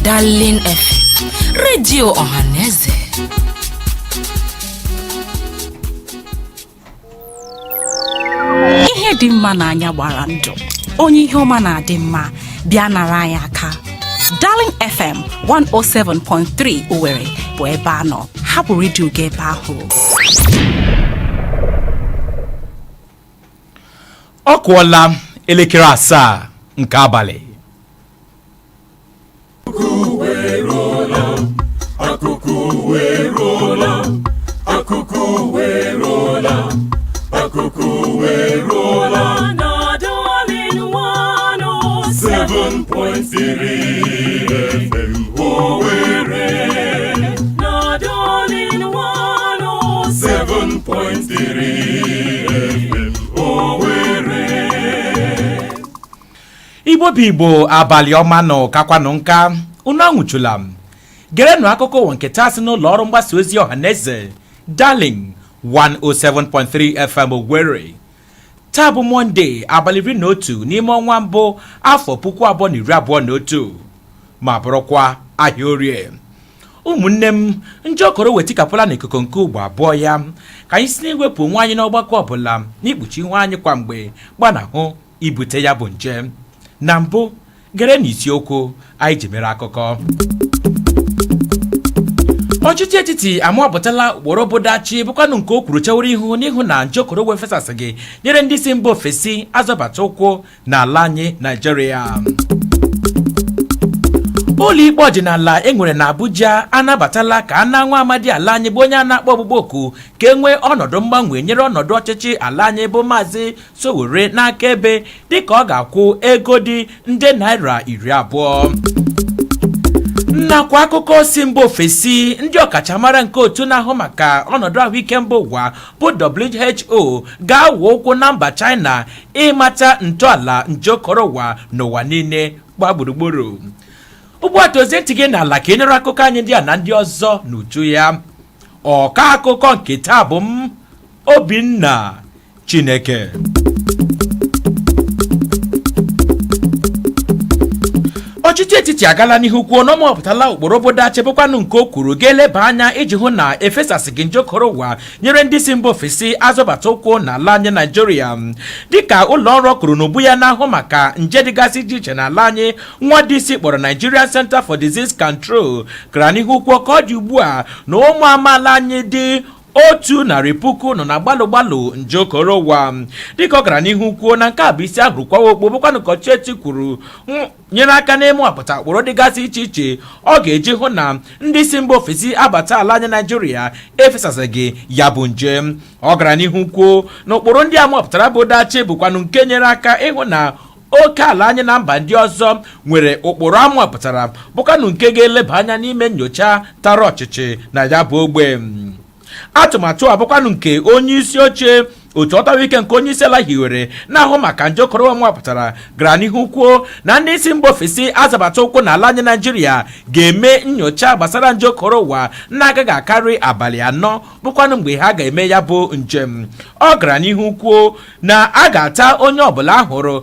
Darling FM, Radio Ohaneze. Ihe dị mma n'anya gbara ndụ. Onye ihe ọma na-adị mma bịa nara anyị aka. Darling FM 107.3 Owerri bụ ebe a nọ. Hapụ redio gị ebe ahụ. Ọ kụọla elekere 7 nke abalị. Akuko werola, na Darling 107.3 FM Owerri, na Darling 107.3 FM Owerri. Igbo bụ Igbo abalị ọma nọ kakwanụ nka unu anwụchula gerenụ akụkọ ụwa nke taa si n'ụlọ ọrụ mgbasa ozi Ọhaneze Darling 107.3 FM Owerri. Taa bụ Mọnde abalị 11 n'ime ọnwa mbụ afọ 2021 ma bụrụkwa ahịa Orie. Ụmụnne m njọkọrọ wetikapụla n'ikuku nke ugbo abụọ ya ka anyị si na-ewepụ nwa anyị n'ọgbakọ ọbụla n'ikpuchi ihu anyị kwa mgbe gbanahụ ibute ya bụ nje. Na mbụ gere n'isiokwu anyị ji mere akụkọ. Ọchịchị etiti amụọpụtala ụkpụrụ obodachi bụkwanụ nke o kwuru chewere ihu n'ihu na njọkọrọ wefesasịghị nyere ndị si mba ofesi azọbata ụkwụ n'ala anyị Naịjirịa. Ụlọikpe ọdịnala enwere na Abuja anabatala ka a na-anwa amadi ala anyị bụ onye a na-akpọ ọgbụgba oku ka e nwee ọnọdụ mgbanwe nyere ọnọdụ ọchịchị ala anyị bụ Maazị Sowore n'akaebe dịka ọ ga-akwụ ego dị nde naira 20. Nakwa akụkọ si mba ofesi ndị ọkachamara nke otu na-ahụ maka ọnọdụ ahụike mba ụwa bụ WHO ga-awụ ụkwụ na mba China ịmata ntọala njọkọrọ ụwa n'ụwa niile gba gburugburu. Ugbu a tozie ntị gị n'ala ka ị nụrụ akụkọ anyị ndị a na ndị ọzọ n'uju ya. Ọka akụkọ nke taa bụ m Obinna Chineke. Ọchịchị etiti agala n'ihu kwuo na ọ mụọpụtala ụkpụrụ obodachi bụkwanụ nke o kwuru ga-eleba anya iji hụ na efesasịghị njọkọrọ ụwa nyere ndị si mba ofesi azọbata ụkwụ n'ala anyị Naịjirịa. Dịka ụlọ ọrụ kwuru n'ubu ya na-ahụ maka nje dịgasị iche iche n'ala anyị nwa dị isi kpọrọ Nigerian Center for Disease Control gara n'ihu kwuo ka ọ dị ugbu a na ụmụ amaala anyị dị 100,000 nọ na gbalụ njọkọrọ ụwa. Dịka ọ gara n'ihu kwuo na nke a bụ isi ahụrụ kwawa okpo bụkwanụ ka ọchịchị kwuru nyere aka n'ime apụta ụkpụrụ dịgasị iche iche ọ ga-eji hụ na ndị si mba ofesi abata ala anyị Naịjirịa efesasịghị ya bụ nje. Ọ gara n'ihu kwuo na ụkpụrụ ndị a mapụtara bụ dachi bụkwanụ nke nyere aka ịhụ na oke ala anyị na mba ndị ọzọ nwere ụkpụrụ amụpụtara bụkwanụ nke ga-eleba anya n'ime nnyocha tara ọchịchị na ya bụ ogbe. Atụmatụ abụkwanụ nke onye isi oche otu ọtawa ike nke onye isi ala hiwere na-ahụ maka njọkọrọ ụwa mapụtara gara n'ihu kwuo na ndị isi mba ofesi azabata ụkwụ n'ala anyị Naịjirịa ga-eme nnyocha gbasara njọkọrọ ụwa na-agaghị akarị abalị 4 bụkwanụ mgbe ha ga-eme ya bụ njem. Ọ gara n'ihu kwuo na a ga-ata onye ọbụla hụrụ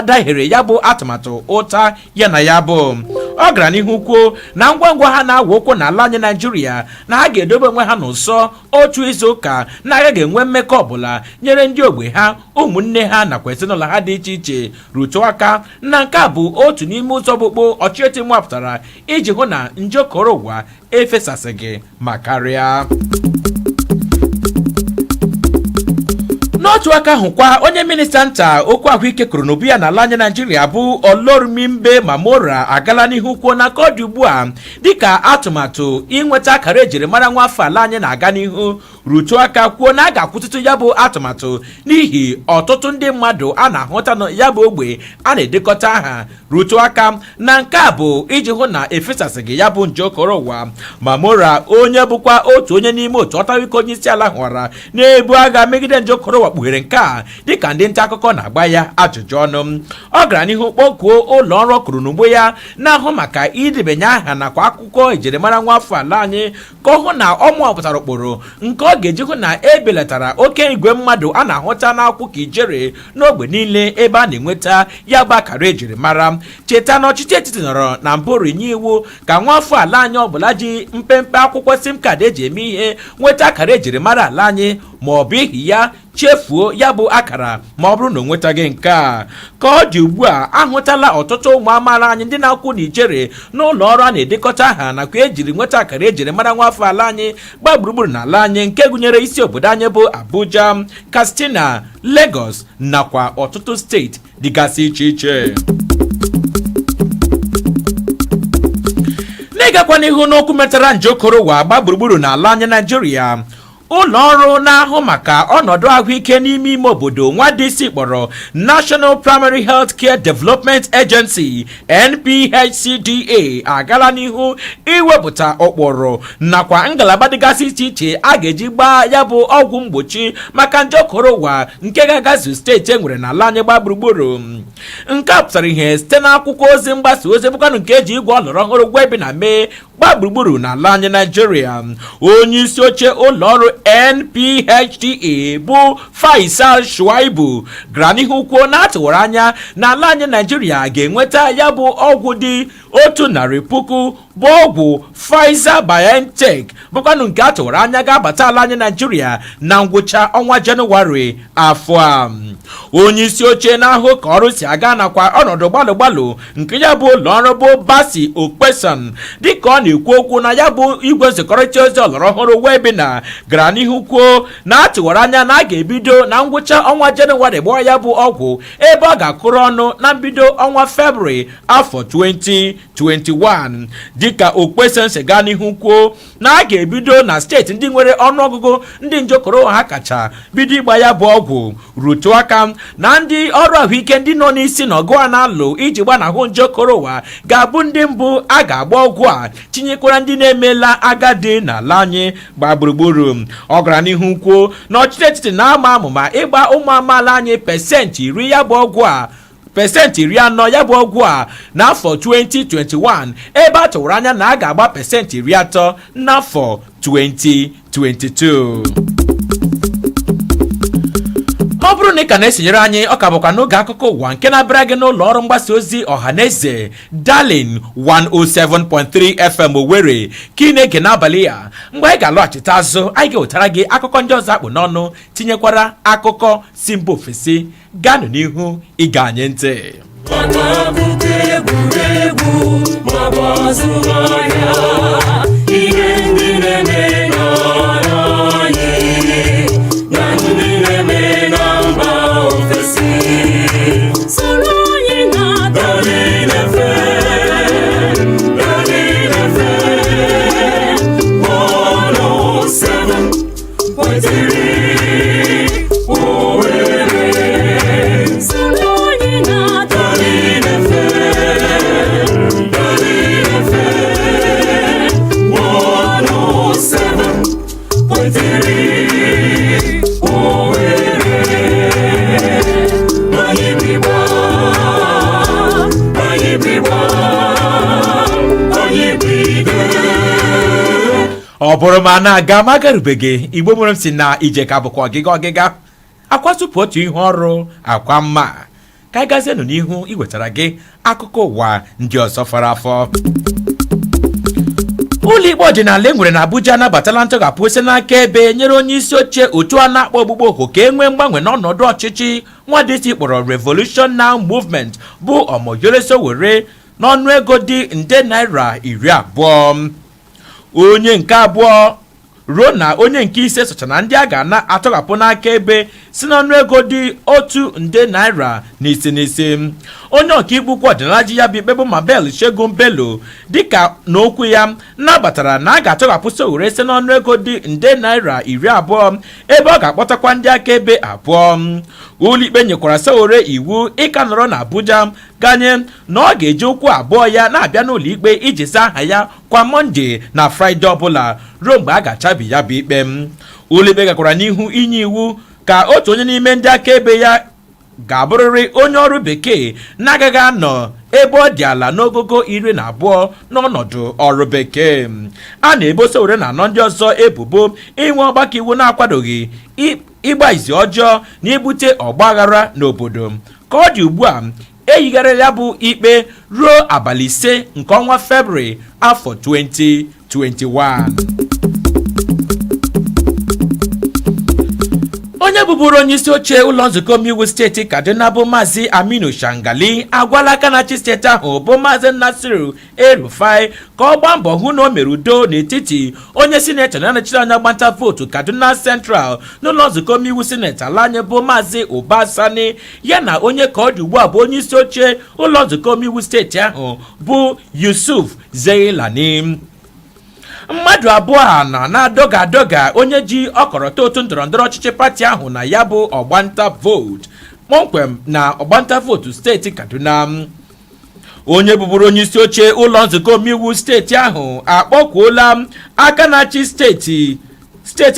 dahere ya bụ atụmatụ ụta ya na ya bụ. Ọ gara n'ihu kwuo na ngwa ha na-awụ ụkwụ n'ala anyị Naịjirịa na ha ga-edobe onwe ha n'ụsọ otu izu ụka na-agaghị enwe mmekọ ọbụla nyere ndị ogbe ha ụmụnne ha nakwa ezinụlọ ha dị iche iche rụtụ aka na nke a bụ otu n'ime ụzọ bụkpo ọchịchị mwapụtara iji hụ na njọkọrọ ụwa efesasịghị ma karịa. N'otu aka ahụkwa onye minista nta okwu ahụike kwuru n'obu ya n'ala anyị Naịjirịa bụ Olorumimbe Mamora agala n'ihu kwuo na ka ọ dị ugbu a dịka atụmatụ inweta akara ejirimara nwa afọ ala anyị na-aga n'ihu rutu aka kwuo na a ga-akwụsịtụ ya bụ atụmatụ n'ihi ọtụtụ ndị mmadụ a na-ahụta na ya bụ ogbe a na-edekọta aha rutu aka na nke a bụ iji hụ na efesasịghị ya bụ njọkọrọ ụwa. Mamora onye bụkwa otu onye n'ime otu ọtawa ike onye isi ala hụwara na-ebu agha megide njọkọrọ ụwa kpughere nke a dịka ndị nta akụkọ na-agba ya ajụjụ ọnụ. Ọ gara n'ihu kpọkuo ụlọ ọrụ kwuru n'ugbo ya na-ahụ maka idebanye aha nakwa akwụkwọ ejirimara nwa afọ ala anyị ka ọ hụ na ọ mụọpụtara ụkpụrụ nke ọ ga-eji hụ na ebelatara oke igwe mmadụ a na-ahụta n'akwụkwọ ijere n'ogbe niile ebe a na-enweta ya bụ akara ejirimara cheta na ọchịchị etiti nọrọ na mbụ rinye iwu ka nwa afọ ala anyị ọbụla ji mpempe akwụkwọ sim kaadị eji eme ihe nweta akara ejiri mara ala anyị ma ọ bụ ihi ya chefuo ya bụ akara ma ọ bụrụ na o nwetaghị nke a. Ka ọ dị ugbu a ahụtala ọtụtụ ụmụ amaala anyị ndị na-akwụ n'ijere n'ụlọ ọrụ a na-edekọta aha nakwa ejiri nweta akara ejiri mara nwa afọ ala anyị gbaa gburugburu n'ala anyị nke gụnyere isi obodo anyị bụ Abuja, Katsina, Lagos nakwa ọtụtụ steeti dịgasị iche iche. N'ịgakwa n'ihu n'okwu metara nje okoro ụwa gba gburugburu n'ala anyị Naịjirịa, ụlọ ọrụ na-ahụ maka ọnọdụ ahụike n'ime ime obodo nwadisi kpọrọ National Primary Health Care Development Agency NPHCDA agala n'ihu iwepụta ụkpụrụ nakwa ngalaba dịgasị iche iche a ga-eji gbaa ya bụ ọgwụ mgbochi maka nje okoro ụwa nke ga-agazu steeti enwere n'ala anyị gba gburugburu. Nke a pụtara ihe site n'akwụkwọ ozi mgbasa ozi bụkwanụ nke eji igwe ọlọrọ ọhụrụ webinar mee gbaa gburugburu n'ala anyị Naịjirịa. Onye isi oche ụlọ ọrụ NPHDA bụ Faisal Shuaibu gara n'ihu kwuo na atụwara anya na ala anyị Naịjirịa ga-enweta ya bụ ọgwụ dị 100,000 bụ ọgwụ Pfizer-BioNTech bụkwanụ nke atụwara anya ga-abata ala anyị Naịjirịa na ngwụcha ọnwa Jenụwarị afọ a. Onye isi oche na-ahụ ka ọrụ si aga nakwa ọnọdụ gbalụ nke ya bụ ụlọ ọrụ bụ Basi Okpesan dịka ọ na-ekwu okwu na ya bụ igwe nzikọrịta ozi ọlọrọ ọhụrụ webinar gara n'ihu kwuo na atụwara anya na a ga-ebido na ngwụcha ọnwa Jenụwarị gbaa ya bụ ọgwụ ebe ọ ga-akụrụ ọnụ na mbido ọnwa Febrụwarị afọ 2021. Dịka Okpesan si gaa n'ihu kwuo na a ga-ebido na steeti ndị nwere ọnụọgụgụ ndị nje okoro ha kacha bido ịgba ya bụ ọgwụ rutuo aka na ndị ọrụ ahụike ndị nọ n'isi n'ọgụ a na-alụ iji gbanahụ nje okoro ụwa ga-abụ ndị mbụ a ga-agba ọgwụ a tinyekwara ndị na-emela agadi n'ala anyị gba gburugburu. Ọ gara n'ihu kwuo na ọchịchị etiti na-ama amụma ịgba ụmụ amaala anyị pesentị 10 ya bụ ọgwụ a pesentị 40 ya bụ ọgwụ a n'afọ 2021 ebe a tụwara anya na a ga-agba pesentị 30 n'afọ 2022. ọ bụrụ na ị ka na-esonyere anyị ọ ka bụkwa n'oge akụkọ ụwa nke na-abịara gị n'ụlọ ọrụ mgbasa ozi ọhaneze Darlin 107.3 FM Owerri ka ị na-ege n'abalị ya. Mgbe anyị ga-alọghachite azụ anyị ga-ewetara gị akụkọ ndị ọzọ akpụ n'ọnụ tinyekwara akụkọ si mba ofesi. Gaanụ n'ihu ịga anyị ntị. ọ bụrụ ma na-aga ma agarubeghị Igbo mụrụ m si na ije ka bụkwa ọgịga akwa tupu otu ihe ọrụ akwa mma ka anyị gazienụ n'ihu iwetara gị akụkọ ụwa ndị ọzọ fara afọ. Ụlọ ikpe ọdịnala enwere na Abuja anabatala ntọghapụ si n'aka ebe nyere onye isi oche otu a na-akpọ ogbugbo oku ka e nwee mgbanwe n'ọnọdụ ọchịchị nwadisi kpọrọ Revolution Now Movement bụ Omoyole Sowore n'ọnụ ego dị nde naira 20. Onye nke abụọ ruo na onye nke ise socha na ndị a ga-atọghapụ n'aka ebe si n'ọnụ ego dị 1 nde naira n'isi. Onye ọkaikpe ukwu ọdịnala ji ya bụ ikpe bụ Mabel Shegun Bello dịka n'okwu ya nabatara na a ga-atọghapụ Sowore si n'ọnụ ego dị nde naira 20 ebe ọ ga-akpọtakwa ndị akaebe 2. Ụlọikpe nyekwara Sowore iwu ịka nọrọ na Abuja ganye na ọ ga-eji ụkwụ abụọ ya na-abịa n'ụlọ ikpe iji saa aha ya kwa Mọnde na Fraịde ọbụla ruo mgbe a ga-achabi ya bụ ikpe. Ụlọikpe gakwara n'ihu inye iwu ka otu onye n'ime ndị akaebe ya ga-abụrịrị onye ọrụ bekee na-agaghị anọ ebe ọ dị ala n'ogogo 12 n'ọnọdụ ọrụ bekee. A na-ebo Sowore na anọ ndị ọzọ ebubo inwe ọgbakọ iwu na-akwadoghị ịgba izu ọjọọ na ibute ọgbaghara n'obodo. Ka ọ dị ugbu a eyigharịrị ya bụ ikpe ruo abalị 5 nke ọnwa Febụwarị afọ 2021. onye bụbụrụ onye isi oche ụlọ nzukọ omeiwu steeti Kaduna bụ Maazị Aminu Shangali agwala aka na-achị steeti ahụ bụ Maazị Nasiru El-Rufai ka ọ gbaa mbọ hụ na o mere udo n'etiti onye sinetọ na-anọchite anya gbanta vootu Kaduna Central n'ụlọ nzukọ omeiwu sineti ala anyị bụ Maazị Uba Sani ya na onye ka ọ dị ugbu a bụ onye isi oche ụlọ nzukọ omeiwu steeti ahụ bụ Yusuf Zeilani. mmadụ abụọ a na-adọga onye ji ọkọlọtọ otu ndọrọndọrọ ọchịchị pati ahụ na ya bụ ọgbanta vootu kpọmkwem na ọgbanta vootu steeti Kaduna. onye bụbụrụ onye isi oche ụlọ nzukọ omeiwu steeti ahụ akpọkwuola aka na-achị steeti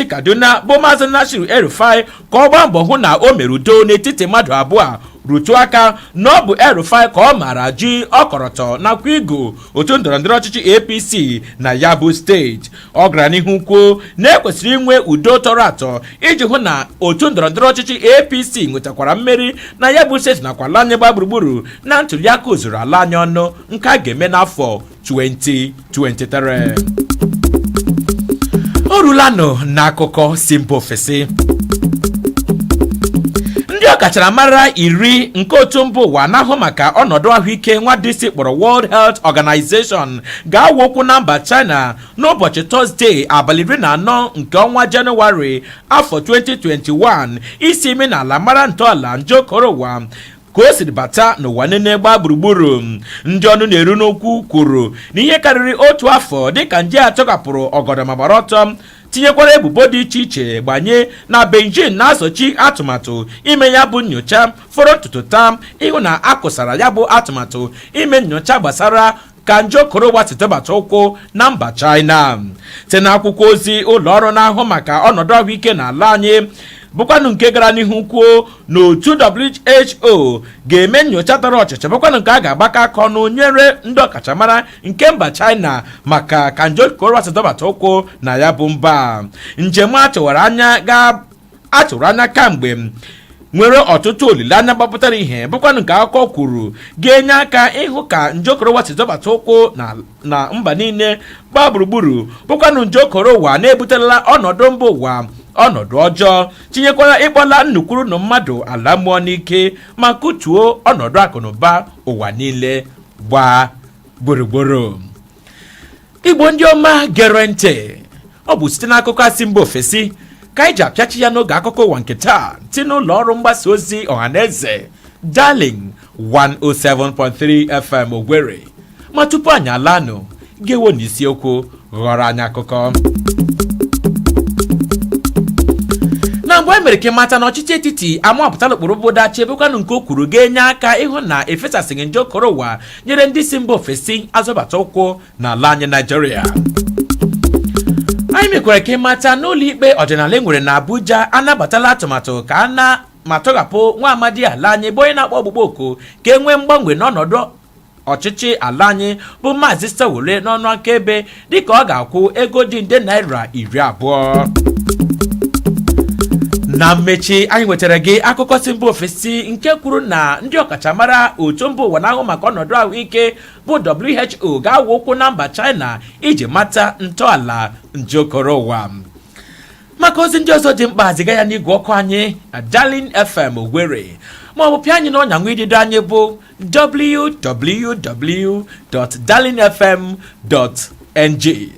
Kaduna bụ Maazị Nasiru El-Rufai ka ọ gbaa mbọ hụ na o mere udo n'etiti mmadụ abụọ a rutu aka na ọ bụ El-Rufai ka ọ mara ji ọkọlọtọ nakwa igo otu ndọrọndọrọ ọchịchị APC na ya bụ steeti. ọ gara n'ihu kwuo na ekwesịrị inwe udo tọrọ atọ iji hụ na otu ndọrọndọrọ ọchịchị APC nwetakwara mmeri na ya bụ steeti nakwa ala anyị gba gburugburu na ntụliaka ozuru ala anyị ọnụ nke a ga-eme n'afọ 2023. o rulanụ n'akụkọ si mba ofesi. ndị ọkachamara 10 nke otu mba ụwa na-ahụ maka ọnọdụ ahụike nwa dịsị kpọrọ World Health Organization ga-awa okwu na mba China n'ụbọchị Tọzdee abalị 14 nke ọnwa Jenụwarị afọ 2021 isi ime n'ala mara ntọala nje okoro ụwa ka o siri bata n'ụwa niile gbaa gburugburu. ndị ọnụ na-eru n'okwu kwuru na ihe karịrị otu afọ dịka nje a chọkapụrụ ọgọdọ ma gbara ọtọ tinyekwara ebubo dị iche iche gbanye na Beijing na-asochi atụmatụ ime ya bụ nnyocha fọrọ ntutu taa ịhụ na akụsara ya bụ atụmatụ ime nnyocha gbasara ka nje okoro ụwa si tebata ụkwụ na mba China. site n'akwụkwọ ozi ụlọ ọrụ na-ahụ maka ọnọdụ ahụike n'ala anyị bụkwanụ nke gara n'ihu kwuo n'otu WHO ga-eme nnyocha tọrọ ọchịchị bụkwanụ nke a ga-agbakọ aka ọnụ nyere ndị ọkachamara nke mba China maka ka nje okoro ụwa si tebata ụkwụ na ya bụ mba. njem atụrụ anya kamgbe nwere ọtụtụ olileanya gbapụtara ihe bụkwanụ nke akụkọ kwuru ga-enye aka ịhụ ka nje okoro ụwa si tebata ụkwụ na mba niile gbaa gburugburu bụkwanụ nje okoro ụwa na-ebuterela ọnọdụ mba ụwa ọnọdụ ọjọọ tinyekwara ịkpọla nnukwuru na mmadụ ala mmụọ n'ike ma kụtuo ọnọdụ akụnụba ụwa niile gbaa gburugburu. Igbo ndị ọma gere ntị, ọ bụ site n'akụkọ asị mba ofesi ka anyị ji apịachi ya n'oge akụkọ ụwa nke taa si n'ụlọ ọrụ mgbasa ozi ọhaneze Darling 107.3 FM Owerri. ma tupu anyị alanụ ga-ewo n'isiokwu ghọrọ anyị akụkọ. na mgbe e mere ka mata na ọchịchị etiti amapụtala ụkpụrụ obodo achị ebekwanụ nke o kwuru ga-enye aka ịhụ na efesasịghị nje okoro ụwa nyere ndị si mba ofesi azọbata ụkwụ n'ala anyị Naịjirịa. anyị mekwara ka mata n'ụlọ ikpe ọdịnala enwere na Abuja anabatala atụmatụ ka a ma tọghapụ nwa amadi ala anyị bụ onye na-akpọ ọgbụgba oku ka e nwee mgbanwe n'ọnọdụ ọchịchị ala anyị bụ Maazị Sowore n'ọnụ akaebe dịka ọ ga-akwụ ego dị nde naira 20. na mmechi anyị nwetara gị akụkọ si mba ofesi nke kwuru na ndị ọkachamara otu mba ụwa na-ahụ maka ọnọdụ ahụike bụ WHO ga-awa ụkwụ na mba China iji mata ntọala nje okoro ụwa. maka ozi ndị ọzọ dị mkpa ziga ya n'igwe ọkụ anyị na Darling FM Owerri ma ọ bụ pịa anyị n'ọnya nwa idido anyị bụ www.darlingfm.ng.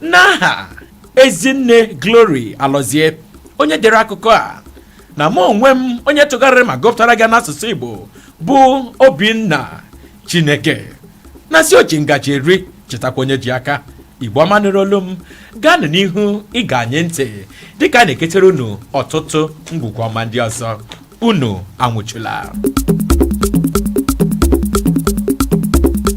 n'aha Ezinne Glory Alozie onye dere akụkọ a na mụ onwe m onye tụgharịrị ma gụpụtara gị n'asụsụ Igbo bụ Obinna Chineke na si ochi ngaji eri chetakwa onye ji aka Igbo ọma nụrụ olu m gaanụ n'ihu ịga anyị ntị dịka a na-eketere unu ọtụtụ ngwụkwa ọma ndị ọzọ unu anwụchula.